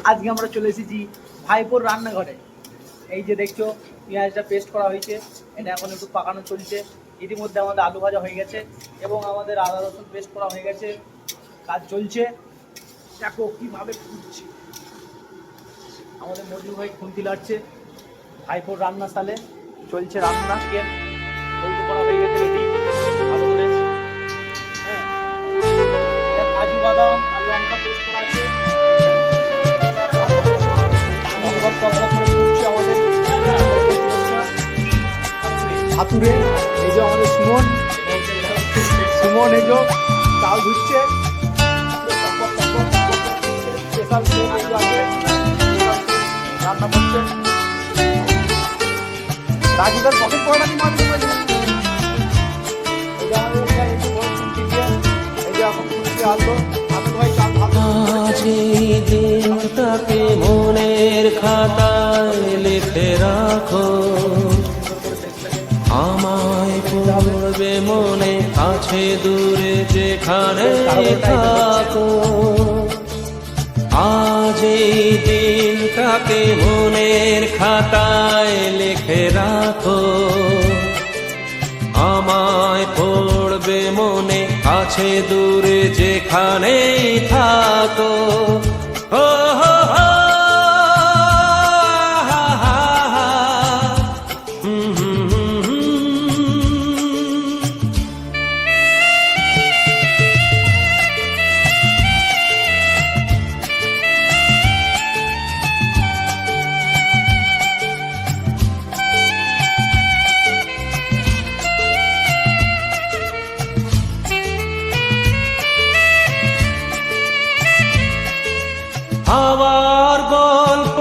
আজকে আমরা চলে এসেছি ভাইপোর রান্নাঘরে। এই যে দেখছো পেঁয়াজটা পেস্ট করা হয়েছে, এটা এখন একটু পাকানো চলছে। ইতিমধ্যে আমাদের আলু ভাজা হয়ে গেছে এবং আমাদের আদা রসুন পেস্ট করা হয়ে গেছে। কাজ চলছে, দেখো কীভাবে ফুটছে। আমাদের মজুর ভাই খুন্তি লাড়ছে। ভাইপোর রান্না সালে চলছে রান্না। চিকেন বলতে করা হয়ে গেছে রেডি ভালো করে। হ্যাঁ, কাজু বাদাম আর লঙ্কা পেস্ট করা আছে। হাতুড়ে এই যে আমাদের সুমন এই যে চাল ধুচ্ছে। রান্না করছে রাজুদার পকেট পড়া কি মাছ দিনটাকে মনের খাতায় লিখে রাখো, আমায় পড়বে মনে আছে দূরে যেখানে থাকো। আজ এই দিনটাকে মনের খাতায় লিখে রাখো, আমায় পড়বে মনে আছে দূরে যেখানে থাকো। ও হো হো হাওয়ার গল্প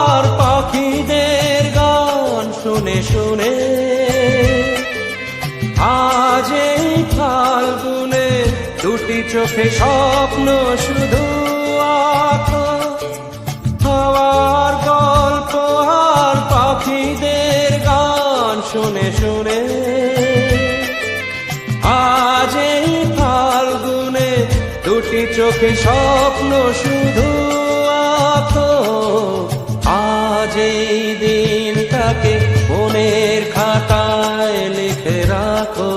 আর পাখিদের গান শুনে শুনে আজ এই ফাল্গুনে দুটি চোখে স্বপ্ন শুধু আঁকো। হাওয়ার গল্প আর পাখিদের গান শুনে শুনে আজ এই ফাল্গুনে দুটি চোখে স্বপ্ন শুধু আঁকো। আজ এই দিনটাকে মনের খাতায় লিখে রাখো,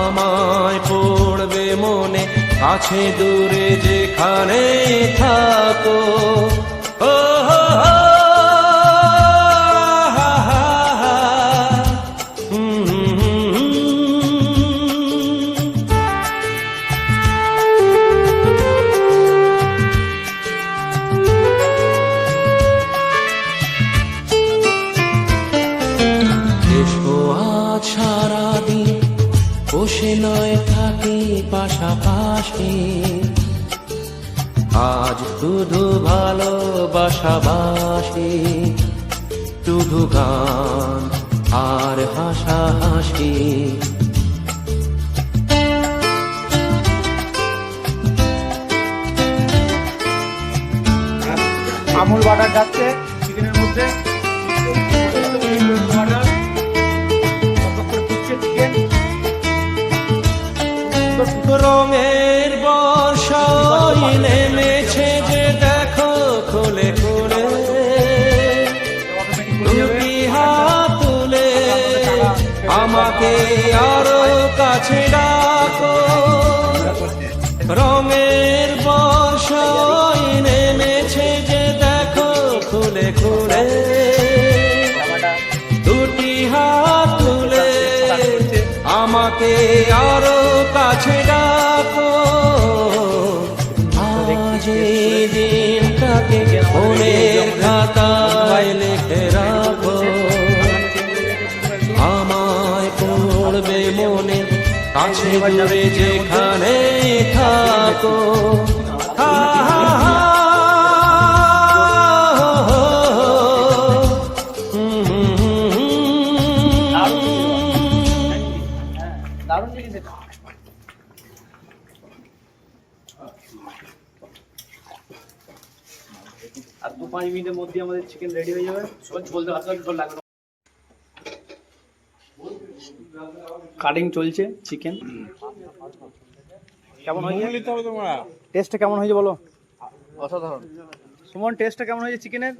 আমায় পড়বে মনে আছে দূরে যেখানে থাকো। ও হো হো সারাদিন বসে নয় থাকি পাশাপাশি, আজ শুধু ভালোবাসাবাসি, শুধু গান আর হাসাহাসি। আমুল বাটার যাচ্ছে চিকেনের মধ্যে। রঙের বর্ষা নেমেছে যে দেখো খুলে খুলে, দুটি হাত তুলে আমাকে আরো কাছে ডাকো। রঙের বর্ষা নেমেছে যে দেখো খুলে খুলে, দুটি হাত তুলে আমাকে আরো কাছে ডাকো। আজ এই দিনটাকে মনের খাতায় লিখে রাখো, আমায় পড়বে মনে কাছে দূরে যেখানে থাকো। দারুণ জিনিস এটা। আর 2-5 মিনিটের মধ্যে আমাদের চিকেন রেডি হয়ে যাবে। বলতে লাগবে। কাটিং চলছে চিকেন। কেমন হয়েছে? টেস্টটা কেমন হয়েছে বলো? অসাধারণ। সুমন, টেস্টটা কেমন হয়েছে চিকেনের?